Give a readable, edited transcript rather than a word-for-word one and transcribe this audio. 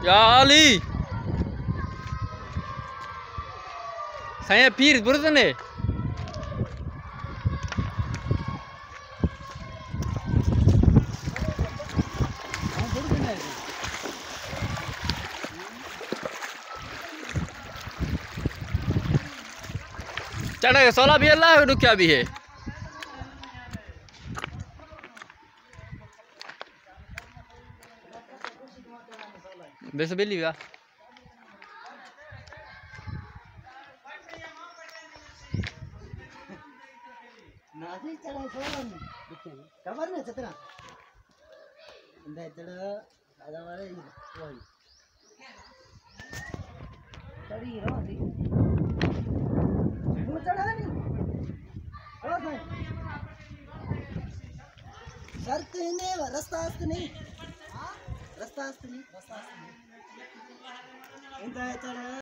या Ali saya pir burzane चढ़ा 16 भी अल्लाह रुकिया भी है बेस बेली बा नाजी चढ़ा 16 खबर नहीं चतरा इंदा चढ़ा आधा वाले वही चढ़ी रो दी तू चढ़ा नहीं ओ भाई शर्त ने रास्ता नहीं हां रास्ता नहीं इंदा चढ़ा